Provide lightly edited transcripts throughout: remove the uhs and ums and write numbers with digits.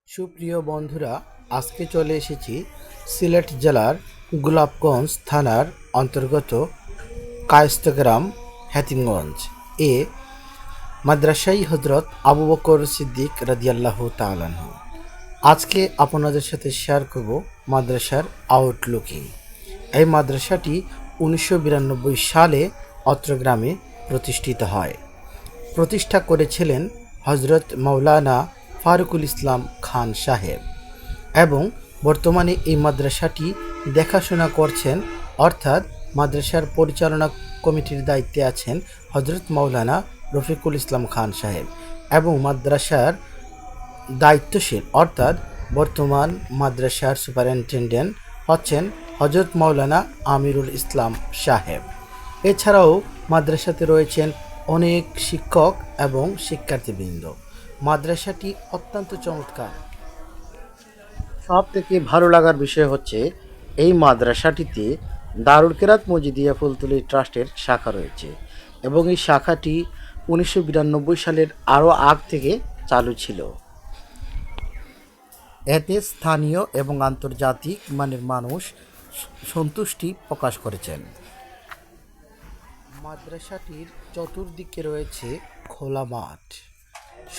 সুপ্রিয় বন্ধুরা, আজকে চলে এসেছি সিলেট জেলার গোলাপগঞ্জ থানার অন্তর্গত কায়েস্তাগ্রাম হাতিমগঞ্জ এ মাদ্রাসাই হজরত আবু বকর সিদ্দিক রাদিয়াল্লাহু তাআলা আনহু। আজকে আপনাদের সাথে শেয়ার করব মাদ্রাসার আউটলুকিং। এই মাদ্রাসাটি 1992 সালে অত্র গ্রামে প্রতিষ্ঠিত হয়। প্রতিষ্ঠা করেছিলেন হজরত মাওলানা ফারুকুল ইসলাম খান সাহেব এবং বর্তমানে এই মাদ্রাসাটি দেখাশোনা করছেন, অর্থাৎ মাদ্রাসার পরিচালনা কমিটির দায়িত্বে আছেন হজরত মাওলানা রফিকুল ইসলাম খান সাহেব এবং মাদ্রাসার দায়িত্বশীল অর্থাৎ বর্তমান মাদ্রাসার সুপারিনটেনডেন্ট হচ্ছেন হজরত মাওলানা আমিরুল ইসলাম সাহেব। এছাড়াও মাদ্রাসাতে রয়েছেন অনেক শিক্ষক এবং শিক্ষার্থীবৃন্দ। মাদ্রাসাটি অত্যন্ত চমৎকার। সব থেকে ভালো লাগার বিষয় হচ্ছে এই মাদ্রাসাটিতে দারুল কেরাত মজিদিয়া ফুলতলি ট্রাস্টের শাখা রয়েছে এবং এই শাখাটি 1992 সালের আরও আগ থেকে চালু ছিল। এতে স্থানীয় এবং আন্তর্জাতিক মানের মানুষ সন্তুষ্টি প্রকাশ করেছেন। মাদ্রাসাটির চতুর্দিকে রয়েছে খোলা মাঠ,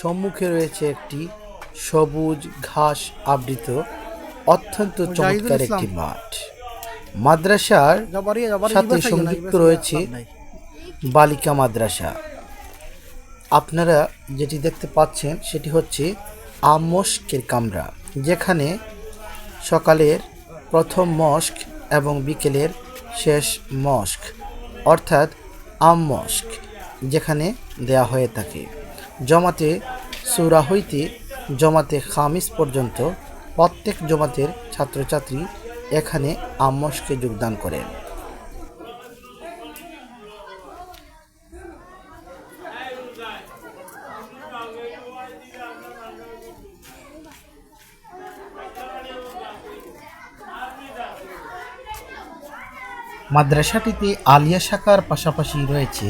সম্মুখে রয়েছে একটি সবুজ ঘাস আবৃত অত্যন্ত চমৎকার একটি মাঠ। মাদ্রাসার সাথে সংযুক্ত রয়েছে বালিকা মাদ্রাসা। আপনারা যেটি দেখতে পাচ্ছেন সেটি হচ্ছে মস্কের কামরা, যেখানে সকালের প্রথম মস্ক এবং বিকেলের শেষ মস্ক অর্থাৎ মস্ক যেখানে দেয়া হয়ে থাকে। জমাতে সূরা হইতে জমাতে খামিস পর্যন্ত প্রত্যেক জমাতের ছাত্রছাত্রী এখানে মস্কে যোগদান করেন। মাদ্রাসাটিতে আলিয়া শাখার পাশাপাশি রয়েছে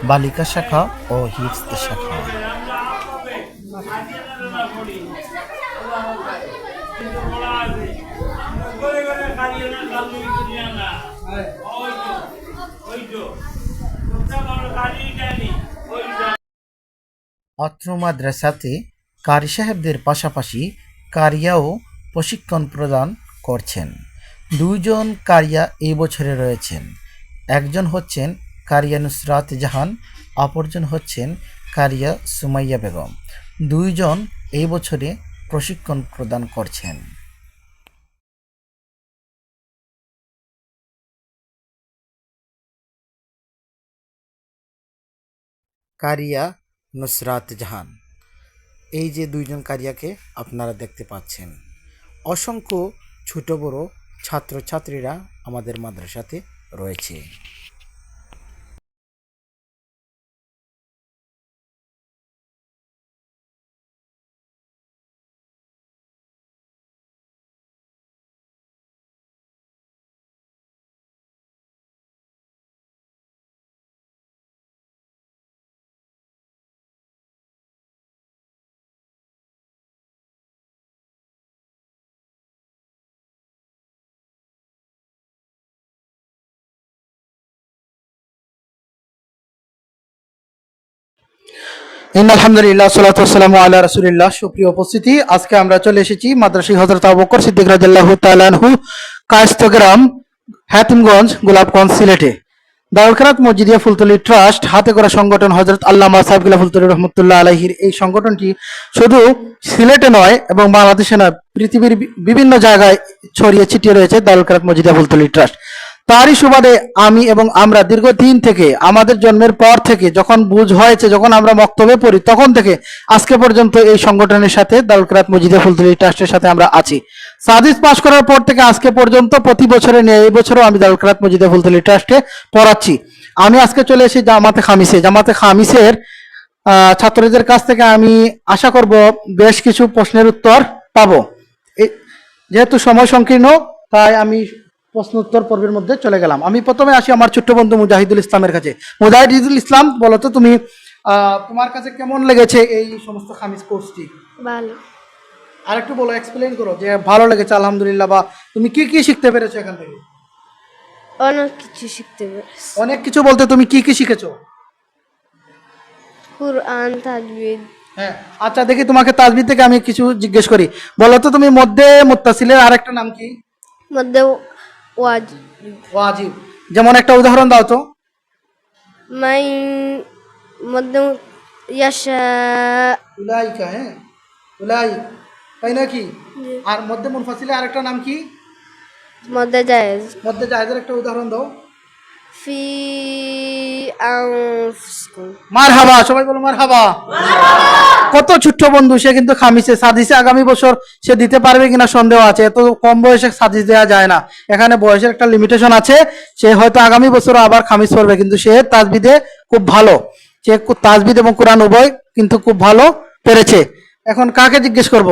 বালিকা শাখা ও হিফজ শাখা। অত্র মাদ্রাসাতে কারি সাহেবদের পাশাপাশি কারিয়াও প্রশিক্ষণ প্রদান করছেন। দুইজন কারিয়া এই বছরে রয়েছেন, একজন হচ্ছেন কারিয়া নুসরাত জাহান, অপরজন হচ্ছেন কারিয়া সুমাইয়া বেগম। দুইজন এই বছরে প্রশিক্ষণ প্রদান করছেন। কারিয়া নুসরাত জাহান, এই যে দুইজন কারিয়াকে আপনারা দেখতে পাচ্ছেন। অসংখ্য ছোট বড় ছাত্রছাত্রীরা আমাদের মাদ্রাসাতে রয়েছে। আলহামদুলিল্লাহ সালাতু ওয়াসসালামু আলা রাসূলিল্লাহ। সুপ্রিয় উপস্থিতি, আজকে আমরা চলে এসেছি মাদ্রাসা হযরত আবু বকর সিদ্দিক রাদিয়াল্লাহু তাআলা আনহু কায়েস্তাগ্রাম হাতিমগঞ্জ গোলাপগঞ্জ সিলেটে। দারুল কেরাত মসজিদিয়া ফুলতলি ট্রাস্ট হাতে গড়া সংগঠন হযরত আল্লামা সাহেবুল্লাহ ফুলতলি রহমতুল্লাহ আলাইহির এই সংগঠনটি শুধু সিলেটে নয় এবং বাংলাদেশে নয়, পৃথিবীর বিভিন্ন জায়গায় ছড়িয়ে ছিটিয়ে রয়েছে দারুল কেরাত মসজিদিয়া ফুলতলি ট্রাস্ট। তারই সুবাদে আমি এবং আমরা দীর্ঘদিন থেকে আমাদের জন্মের পর থেকে যখন বুঝ হয়েছে, যখন আমরা মক্তবে পড়ি তখন থেকে আজকে পর্যন্ত এই সংগঠনের সাথে দারুল কেরাত মসজিদিয়া ফুলতলি ট্রাস্টের সাথে আমরা আছি। সাদিস পাস করার পর থেকে আজকে পর্যন্ত প্রতি বছরে নিয়ে এই বছরও আমি দারুল কেরাত মসজিদিয়া ফুলতলি ট্রাস্টে পড়াচ্ছি। আমি আজকে চলে এসেছি জামাতে খামিসের ছাত্রদের কাছ থেকে আমি আশা করব বেশ কিছু প্রশ্নের উত্তর পাবো। যেহেতু সময় সংকীর্ণ তাই আমি প্রশ্ন উত্তর পর্বের মধ্যে চলে গেলাম। আমি প্রথমে আসি আমার ছোট্ট বন্ধু মুজাহিদুল ইসলামের কাছে। মুজাহিদুল ইসলাম, বলো তো তুমি তোমার কাছে কেমন লেগেছে এই সমস্ত খামিজ কোর্সটি? ভালো। আর একটু বলো, এক্সপ্লেইন করো যে ভালো লেগেছে আলহামদুলিল্লাহ, বা তুমি কি কি শিখতে পেরেছো এখান থেকে? অনেক কিছু শিখতে পেরেছি। অনেক কিছু বলতে তুমি কি কি শিখেছো? কুরআন, তাজবিদ। হ্যাঁ, আচ্ছা দেখি তোমাকে তাজবিদ থেকে আমি কিছু জিজ্ঞেস করি। বলো তো তুমি মধ্যে মুত্তাসিলের আরেকটা নাম কি? মধ্যে ওয়াজিব। ওয়াজিব। যেমন একটা উদাহরণ দাও তো। মাই মধ্যে ইয়াশা। উলাইকা, হ্যাঁ উলাই, তাই নাকি? আর মধ্যে মুনফাসিলে আরেকটা নাম কি? মধ্যে জায়েজ। মধ্যে জায়েজের একটা উদাহরণ দাও। ফি আনফুসিকুম। মারহাবা, সবাই বলো মারহাবা। কত ছোট্ট বন্ধু, সে কিন্তু খামিছে সাদিসে আগামী বছর সে দিতে পারবে কিনা সন্দেহ আছে, এত কম বয়সে সাদিস দেওয়া যায় না, এখানে বয়সের একটা লিমিটেশন আছে। সে হয়তো আগামী বছর আবার খামিজ পড়বে, কিন্তু সে তাজবিদে খুব ভালো, সে তাজবিদ এবং কোরআন উভয় কিন্তু খুব ভালো পেরেছে। এখন কাকে জিজ্ঞেস করব?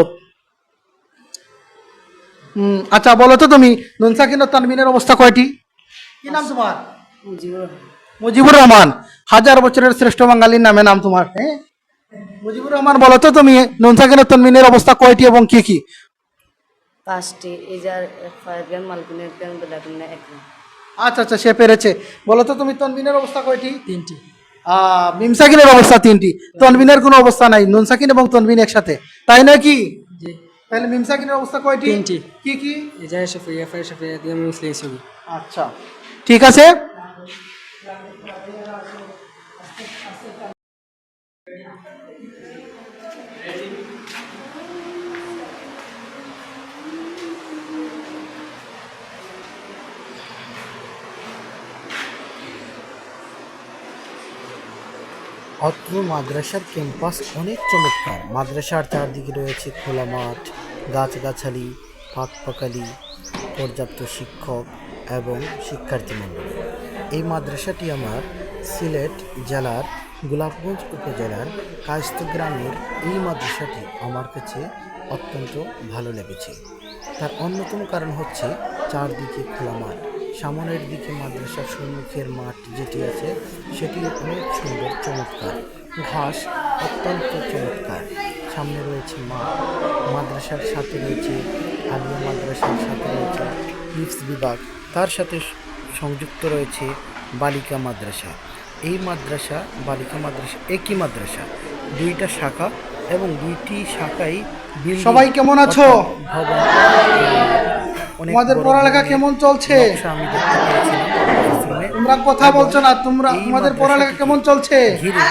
আচ্ছা বলো তো তুমি, নুন সাকিন ও তানবিনের অবস্থা কয়টি? কি নাম তোমার? মুজিবুর রহমান। হাজার বছরের শ্রেষ্ঠ বাঙালির নামে নাম তোমার, হ্যাঁ মুজিবুর রহমান। বলো তো তুমি, নুন সাকিন ও তানবিনের অবস্থা কয়টি এবং কি কি? পাঁচটি। ইজার ফারগান মালগুনের গান বেলাগুনে একরাম। আচ্ছা আচ্ছা, সে পেরেছে। বলো তো তুমি, তনবিনের অবস্থা কয়টি? তিনটি। মিম সাকিনের অবস্থা তিনটি, তনবিনের কোনো অবস্থা নাই, নুন সাকিন এবং তনবিন একসাথে, তাই নয় কি? জি। তাহলে মিম সাকিনের অবস্থা কয়টি? তিনটি। কি কি? ইজার শফিয়া ফার শফিয়া দিয়ে মুসলিম ছবি। আচ্ছা ঠিক আছে। অত্র মাদ্রাসার ক্যাম্পাস অনেক চমৎকার। মাদ্রাসার চারদিকে রয়েছে খোলা মাঠ, গাছগাছালি, পাকপাকালি, পর্যাপ্ত শিক্ষক এবং শিক্ষার্থী মণ্ডলী। এই মাদ্রাসাটি আমার সিলেট জেলার গোলাপগঞ্জ উপজেলার কায়স্থ গ্রামের এই মাদ্রাসাটি আমার কাছে অত্যন্ত ভালো লেগেছে। তার অন্যতম কারণ হচ্ছে চারদিকে খোলা মাঠ। সামনের দিকে মাদ্রাসার সম্মুখের মাঠ যেটি আছে সেটি অনেক সুন্দর, চমৎকার, ঘাস অত্যন্ত চমৎকার। সামনে রয়েছে মাঠ, মাদ্রাসার সাথে রয়েছে আলিয়া মাদ্রাসার সাথে রয়েছে হিফজ বিভাগ, তার সাথে সংযুক্ত রয়েছে বালিকা মাদ্রাসা। এই মাদ্রাসা বালিকা মাদ্রাসা একই মাদ্রাসা, দুইটা শাখা এবং দুইটি শাখাই building সবাই কেমন আছো? ভবন, অনেক তোমাদের বড় পড়ালেখা ধরনের কেমন চলছে? নকশা আমি দেখতে পেয়েছিলাম ক্লাসরুমে। তোমরা কথা বলছো না, তোমরা এই তোমাদের পড়ালেখা কেমন চলছে? ঘিরে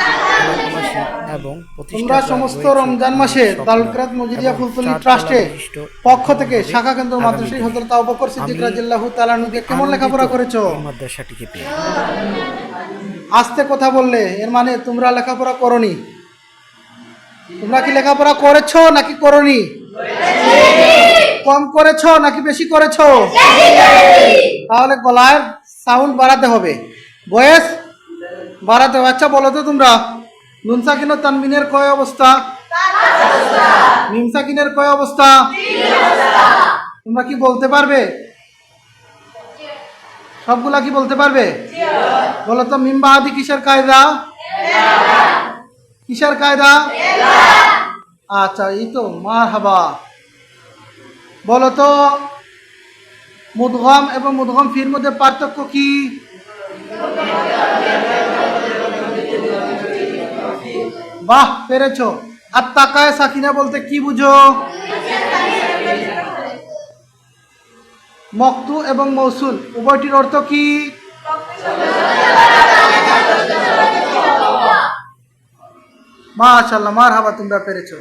এলাকাবাসী এবং তোমরা প্রতিষ্ঠাতা সমস্ত রয়েছে রমজান মাসে স্বপ্ন তালুকরাত মজিদিয়া এবং ফুলতলি চারতলা ট্রাস্টে বিশিষ্ট পক্ষ থেকে ভবন শাখা কেন্দ্র হবে মাদ্রাসা আগামী হযরত আবু বকর সিদ্দিক আমি রাদিয়াল্লাহু তাআলা আনহু কে কেমন আনন্দিত লেখাপড়া করেছো? এই মাদ্রাসাটিকে পেয়ে। আস্তে কথা বললে এর মানে তোমরা লেখাপড়া করনি। তোমরা কি লেখাপড়া করেছো নাকি করনি? কম করেছো নাকি বেশি করেছো? তাহলে গলার সাউন্ড বাড়াতে হবে, ভয়েস বাড়াতে হবে। আচ্ছা বলো তো তোমরা, নুন সাকিন ও তানবিনের কয় অবস্থা? মিম সাকিনের কয় অবস্থা? তোমরা কি বলতে পারবে? সবগুলা কি বলতে পারবে? বলো তো, মিম বাদি কিসের কায়দা? কিসের কায়দা? আচ্ছা এই তো, মারহাবা। বলো তো, মুদগম এবং মুদগম ফির মধ্যে পার্থক্য কি? বাহ, পেরেছো। আর তাকায় সাকিনা বলতে কি বুঝো? মকতু এবং মৌসুল উভয়টির অর্থ কি? মাশাআল্লাহ, মারহাবা, তোমরা পেরেছো।